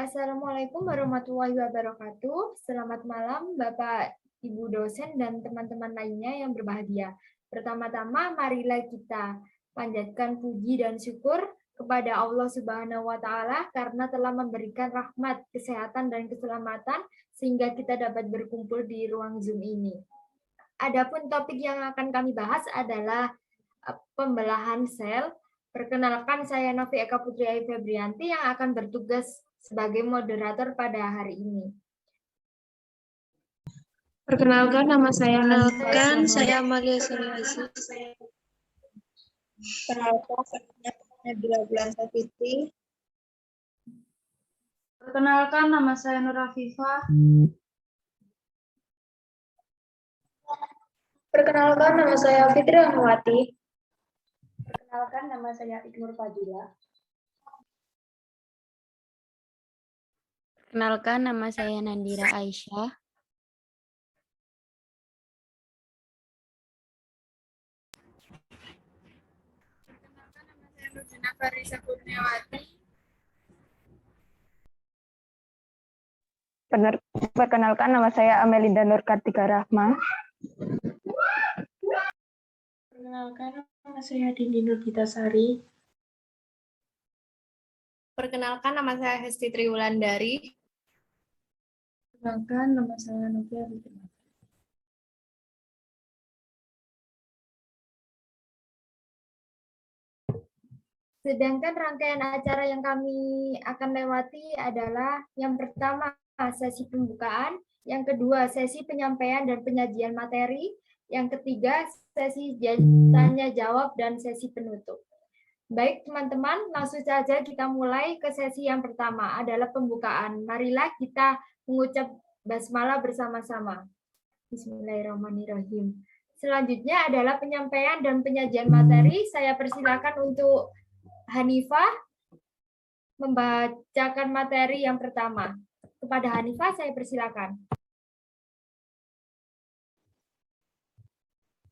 Assalamualaikum warahmatullahi wabarakatuh. Selamat malam Bapak, Ibu dosen, dan teman-teman lainnya yang berbahagia. Pertama-tama, marilah kita panjatkan puji dan syukur kepada Allah Subhanahu wa Ta'ala karena telah memberikan rahmat, kesehatan, dan keselamatan sehingga kita dapat berkumpul di ruang Zoom ini. Adapun topik yang akan kami bahas adalah pembelahan sel. Perkenalkan, saya Novi Eka Putri Ayu Febrianti yang akan bertugas sebagai moderator pada hari ini. Perkenalkan, nama saya Amalia Sariasi. Perkenalkan, saya Nabila Bulan Safitri. Perkenalkan, nama saya Nur Afifah. Perkenalkan, nama saya Fitri Rahmawati. Perkenalkan, nama saya Iqnur Fadila. Perkenalkan, nama saya Nandira Aisyah. Perkenalkan, nama saya Nurjana Farisa Kurniawati. Perkenalkan, nama saya Amelinda Nur Kartika Rahma. Perkenalkan, nama saya Dindi Nurgitasari. Perkenalkan, nama saya Hesti Triwulandari. Perkenalkan, nama saya Novia Fitri. Sedangkan rangkaian acara yang kami akan lewati adalah yang pertama sesi pembukaan, yang kedua sesi penyampaian dan penyajian materi, yang ketiga sesi tanya jawab dan sesi penutup. Baik teman-teman, langsung saja kita mulai ke sesi yang pertama adalah pembukaan. Marilah kita mengucap basmalah bersama-sama. Bismillahirrahmanirrahim. Selanjutnya adalah penyampaian dan penyajian materi. Saya persilakan untuk Hanifah membacakan materi yang pertama. Kepada Hanifah saya persilakan.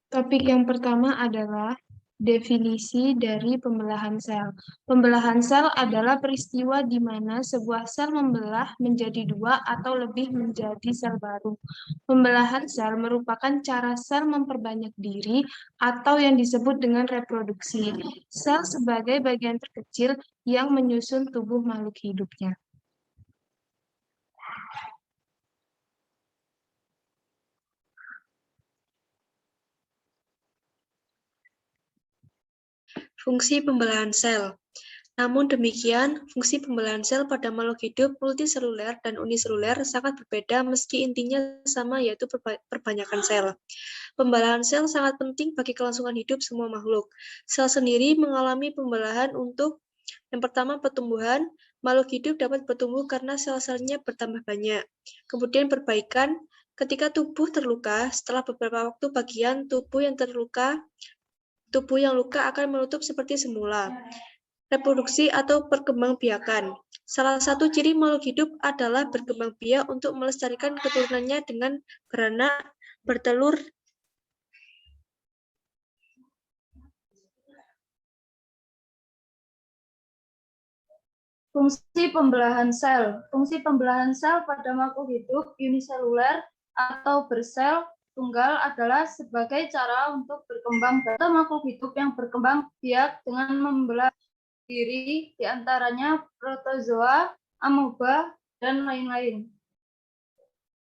Topik yang pertama adalah definisi dari pembelahan sel. Pembelahan sel adalah peristiwa di mana sebuah sel membelah menjadi dua atau lebih menjadi sel baru. Pembelahan sel merupakan cara sel memperbanyak diri atau yang disebut dengan reproduksi. Sel sebagai bagian terkecil yang menyusun tubuh makhluk hidupnya. Fungsi pembelahan sel. Namun demikian, fungsi pembelahan sel pada makhluk hidup multiseluler dan uniseluler sangat berbeda meski intinya sama, yaitu perbanyakan sel. Pembelahan sel sangat penting bagi kelangsungan hidup semua makhluk. Sel sendiri mengalami pembelahan untuk yang pertama pertumbuhan. Makhluk hidup dapat bertumbuh karena sel-selnya bertambah banyak. Kemudian perbaikan. Ketika tubuh terluka, setelah beberapa waktu bagian tubuh yang luka akan menutup seperti semula. Reproduksi atau perkembangbiakan. Salah satu ciri makhluk hidup adalah berkembang biak untuk melestarikan keturunannya dengan beranak, bertelur. Fungsi pembelahan sel. Fungsi pembelahan sel pada makhluk hidup uniseluler atau bersel tunggal adalah sebagai cara untuk berkembang biak. Makhluk hidup yang berkembang biak dengan membelah diri, diantaranya protozoa, amoeba, dan lain-lain.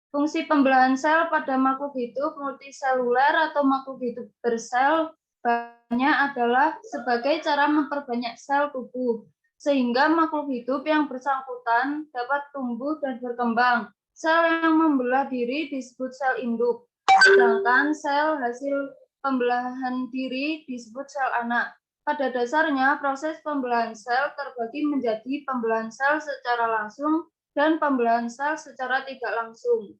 Fungsi pembelahan sel pada makhluk hidup multiseluler atau makhluk hidup bersel banyak adalah sebagai cara memperbanyak sel tubuh, sehingga makhluk hidup yang bersangkutan dapat tumbuh dan berkembang. Sel yang membelah diri disebut sel induk, sedangkan sel hasil pembelahan diri disebut sel anak. Pada dasarnya, proses pembelahan sel terbagi menjadi pembelahan sel secara langsung dan pembelahan sel secara tidak langsung.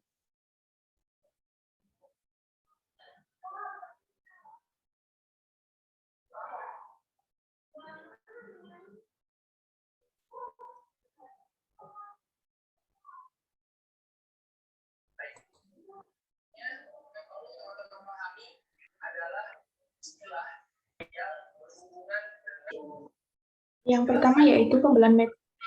Yang pertama yaitu pembelahan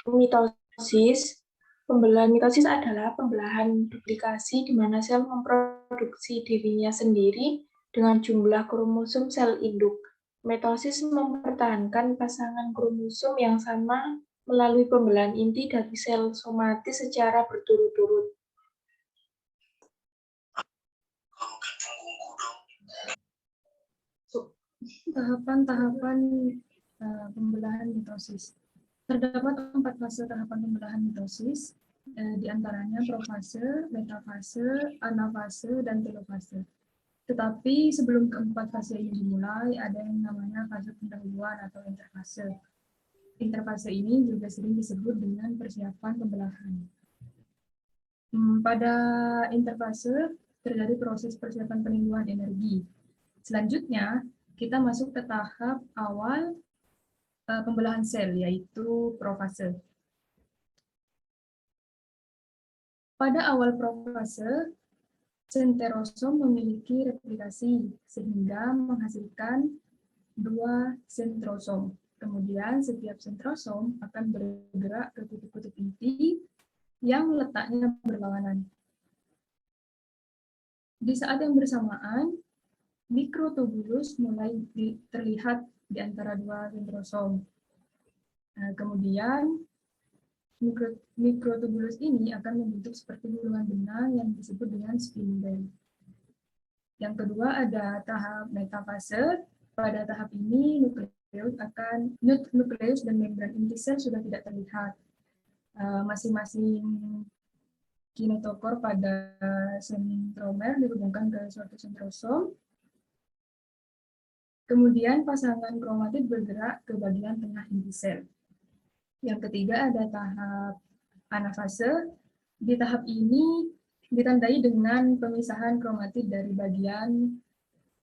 mitosis. Pembelahan mitosis adalah pembelahan duplikasi di mana sel memproduksi dirinya sendiri dengan jumlah kromosom sel induk. Mitosis mempertahankan pasangan kromosom yang sama melalui pembelahan inti dari sel somatis secara berturut-turut. Tahapan-tahapan pembelahan mitosis. Terdapat 4 fase tahapan pembelahan mitosis, di antaranya profase, metafase, anafase, dan telofase. Tetapi sebelum keempat fase ini dimulai, ada yang namanya fase pendahuluan atau interfase. Interfase ini juga sering disebut dengan persiapan pembelahan. Pada interfase terjadi proses persiapan peninduan energi. Selanjutnya, kita masuk ke tahap awal pembelahan sel, yaitu profase. Pada awal profase, senterosom memiliki replikasi sehingga menghasilkan 2 sentrosom. Kemudian setiap sentrosom akan bergerak ke kutub-kutub inti yang letaknya berlawanan. Di saat yang bersamaan, mikrotubulus mulai terlihat di antara 2 sentrosom. Kemudian mikrotubulus ini akan membentuk seperti gulungan benang yang disebut dengan spindle. Yang kedua ada tahap metafase. Pada tahap ini nukleus dan membran inti sel sudah tidak terlihat. Masing-masing kinetokor pada sentromer dihubungkan ke suatu sentrosom. Kemudian pasangan kromatid bergerak ke bagian tengah inti sel. Yang ketiga ada tahap anafase. Di tahap ini ditandai dengan pemisahan kromatid dari bagian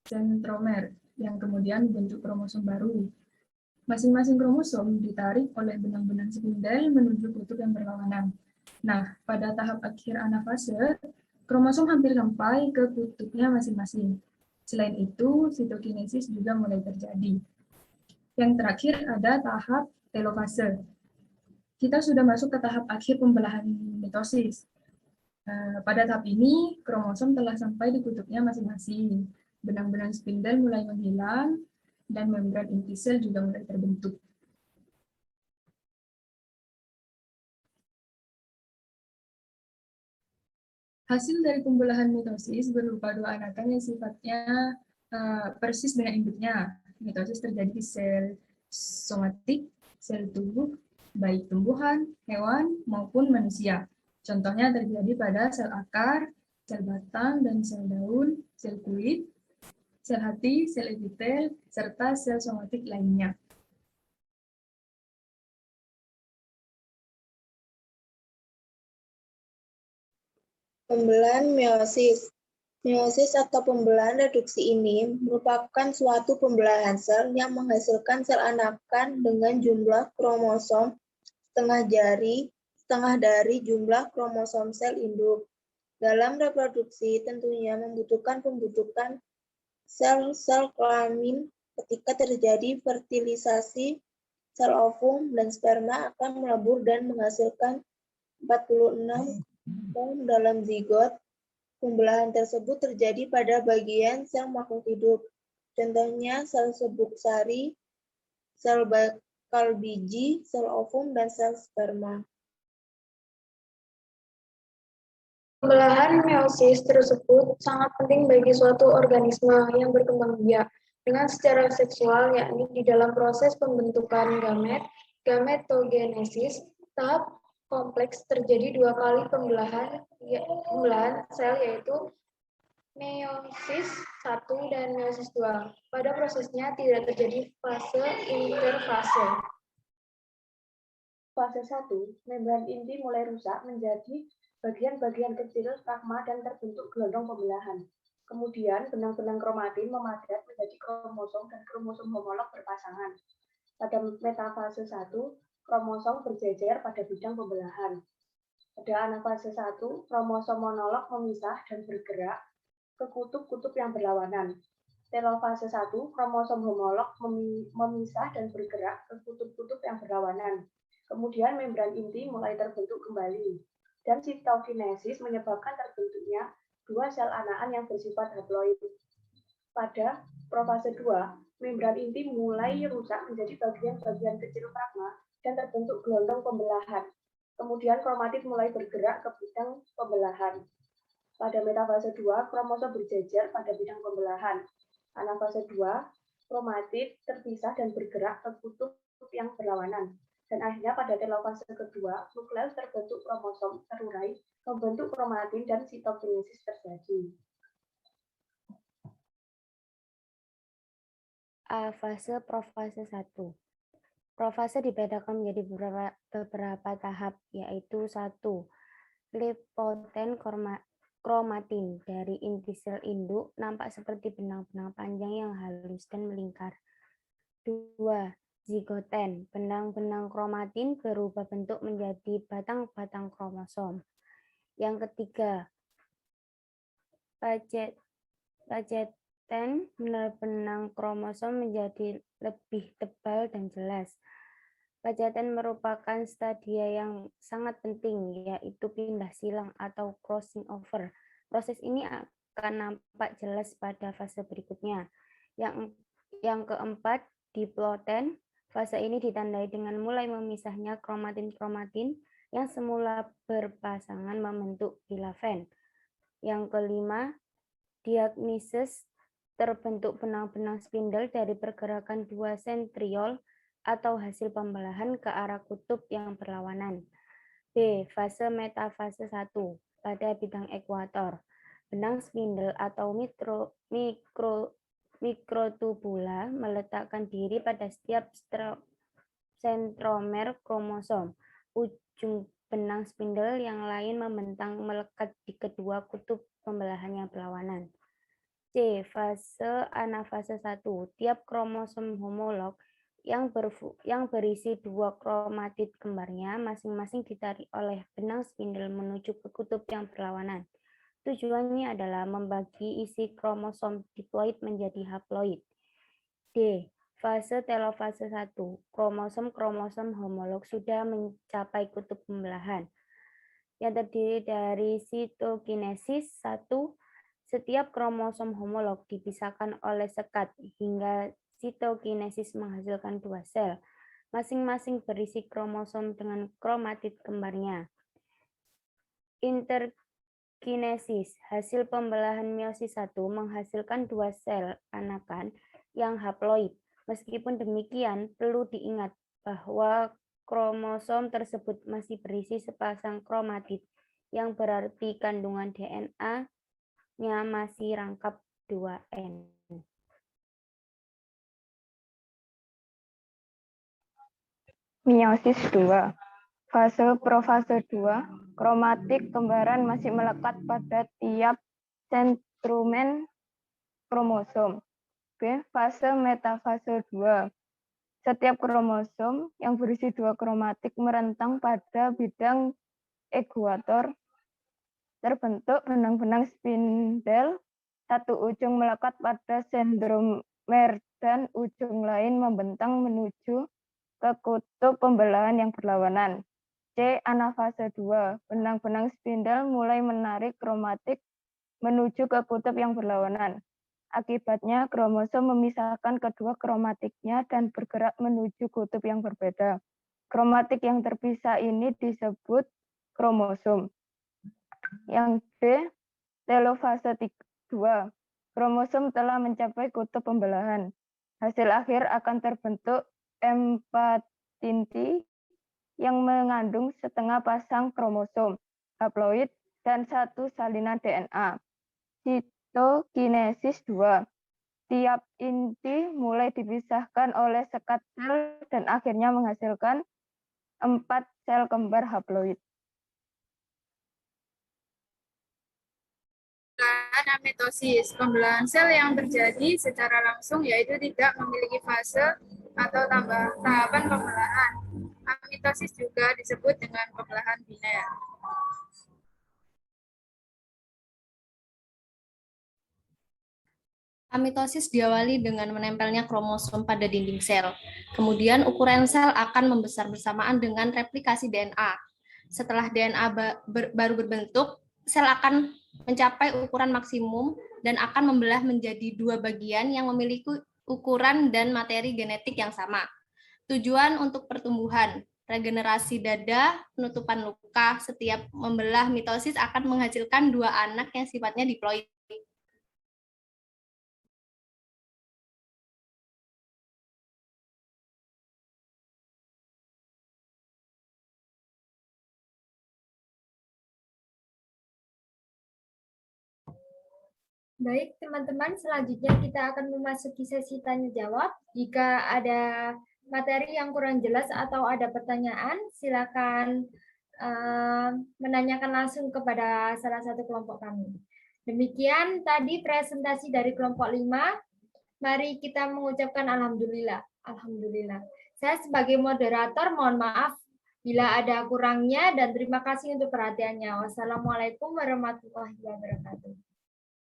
sentromer yang kemudian membentuk kromosom baru. Masing-masing kromosom ditarik oleh benang-benang spindel menuju kutub yang berlawanan. Nah, pada tahap akhir anafase, kromosom hampir sampai ke kutubnya masing-masing. Selain itu, sitokinesis juga mulai terjadi. Yang terakhir ada tahap telofase. Kita sudah masuk ke tahap akhir pembelahan mitosis. Pada tahap ini, kromosom telah sampai di kutubnya masing-masing. Benang-benang spindel mulai menghilang, dan membran inti sel juga mulai terbentuk. Hasil dari pembelahan mitosis berupa 2 anakan yang sifatnya persis dengan induknya. Mitosis terjadi di sel somatik, sel tubuh, baik tumbuhan, hewan, maupun manusia. Contohnya terjadi pada sel akar, sel batang dan sel daun, sel kulit, sel hati, sel epitel, serta sel somatik lainnya. Pembelahan meiosis. Meiosis atau pembelahan reduksi ini merupakan suatu pembelahan sel yang menghasilkan sel anakan dengan jumlah kromosom setengah dari jumlah kromosom sel induk. Dalam reproduksi tentunya membutuhkan pembentukan sel-sel kelamin. Ketika terjadi fertilisasi, sel ovum dan sperma akan melebur dan menghasilkan 46 sperm dalam zigot. Pembelahan tersebut terjadi pada bagian sel makhluk hidup. Contohnya sel sebuk sari, sel bakal biji, sel ovum, dan sel sperma. Pembelahan meiosis tersebut sangat penting bagi suatu organisme yang berkembang biak dengan secara seksual, yakni di dalam proses pembentukan gamet, gametogenesis. Tahap kompleks terjadi 2 kali pembelahan sel, yaitu meiosis 1 dan meiosis 2. Pada prosesnya tidak terjadi fase interfase. Fase 1, membran inti mulai rusak menjadi bagian-bagian kecil fragma dan terbentuk gelondong pembelahan. Kemudian benang-benang kromatin memadat menjadi kromosom dan kromosom homolog berpasangan. Pada metafase 1, kromosom berjejer pada bidang pembelahan. Pada anafase 1, kromosom monolog memisah dan bergerak ke kutub-kutub yang berlawanan. Telofase 1, kromosom homolog memisah dan bergerak ke kutub-kutub yang berlawanan. Kemudian membran inti mulai terbentuk kembali. Dan sitokinesis menyebabkan terbentuknya dua sel anakan yang bersifat haploid. Pada profase 2, membran inti mulai rusak menjadi bagian-bagian kecil fragma dan terbentuk gelombang pembelahan. Kemudian kromatid mulai bergerak ke bidang pembelahan. Pada metafase 2, kromosom berjejer pada bidang pembelahan. Anafase 2, kromatid terpisah dan bergerak ke kutub yang berlawanan. Dan akhirnya pada telofase kedua, nukleus terbentuk kromosom terurai, membentuk kromatin dan sitokinesis terjadi. Fase profase 1. Profase dibedakan menjadi beberapa tahap, yaitu 1. Lipoten kromatin dari inti sel induk nampak seperti benang-benang panjang yang halus dan melingkar. 2. Zigoten, benang-benang kromatin berubah bentuk menjadi batang-batang kromosom. Yang ketiga, paceten, benang kromosom menjadi lebih tebal dan jelas. Paceten merupakan stadia yang sangat penting, yaitu pindah silang atau crossing over. Proses ini akan nampak jelas pada fase berikutnya. Yang keempat, diploten. Fase ini ditandai dengan mulai memisahnya kromatin-kromatin yang semula berpasangan membentuk bilaven. Yang kelima, diagnosis, terbentuk benang-benang spindle dari pergerakan dua sentriol atau hasil pembelahan ke arah kutub yang berlawanan. B. Fase metafase 1 pada bidang ekuator. Benang spindle atau mikrotubula meletakkan diri pada setiap sentromer kromosom. Ujung benang spindle yang lain membentang melekat di kedua kutub pembelahan yang berlawanan. C. Fase anafase 1. Tiap kromosom homolog yang berisi dua kromatid kembarnya masing-masing ditarik oleh benang spindle menuju ke kutub yang berlawanan. Tujuannya adalah membagi isi kromosom diploid menjadi haploid. D. Fase telofase 1. Kromosom-kromosom homolog sudah mencapai kutub pembelahan, yang terdiri dari sitokinesis 1. Setiap kromosom homolog dipisahkan oleh sekat hingga sitokinesis menghasilkan dua sel, masing-masing berisi kromosom dengan kromatid kembarnya. Interkinesis, hasil pembelahan meiosis 1 menghasilkan dua sel anakan yang haploid. Meskipun demikian, perlu diingat bahwa kromosom tersebut masih berisi sepasang kromatid, yang berarti kandungan DNA-nya masih rangkap 2N. Meiosis 2. Fase profase 2, kromatik kembaran masih melekat pada tiap sentrumen kromosom. B. Fase metafase 2. Setiap kromosom yang berisi dua kromatik merentang pada bidang ekuator, terbentuk benang-benang spindle, satu ujung melekat pada sentromer dan ujung lain membentang menuju ke kutub pembelahan yang berlawanan. C. Anafase 2. Benang-benang spindle mulai menarik kromatik menuju ke kutub yang berlawanan. Akibatnya, kromosom memisahkan kedua kromatiknya dan bergerak menuju kutub yang berbeda. Kromatik yang terpisah ini disebut kromosom. Yang D. Telofase 2. Kromosom telah mencapai kutub pembelahan. Hasil akhir akan terbentuk 4 inti yang mengandung setengah pasang kromosom haploid dan satu salinan DNA. Sitokinesis 2. Tiap inti mulai dipisahkan oleh sekat sel dan akhirnya menghasilkan 4 sel kembar haploid. Pembelahan amitosis, pembelahan sel yang terjadi secara langsung yaitu tidak memiliki fase atau tahapan pembelahan. Amitosis juga disebut dengan pembelahan biner. Amitosis diawali dengan menempelnya kromosom pada dinding sel. Kemudian ukuran sel akan membesar bersamaan dengan replikasi DNA. Setelah DNA baru berbentuk, sel akan mencapai ukuran maksimum dan akan membelah menjadi dua bagian yang memiliki ukuran dan materi genetik yang sama. Tujuan untuk pertumbuhan, regenerasi dada, penutupan luka, setiap membelah mitosis akan menghasilkan dua anak yang sifatnya diploid. Baik, teman-teman, selanjutnya kita akan memasuki sesi tanya-jawab. Jika ada materi yang kurang jelas atau ada pertanyaan, silakan menanyakan langsung kepada salah satu kelompok kami. Demikian tadi presentasi dari kelompok 5. Mari kita mengucapkan alhamdulillah. Alhamdulillah. Saya sebagai moderator mohon maaf bila ada kurangnya dan terima kasih untuk perhatiannya. Wassalamualaikum warahmatullahi wabarakatuh.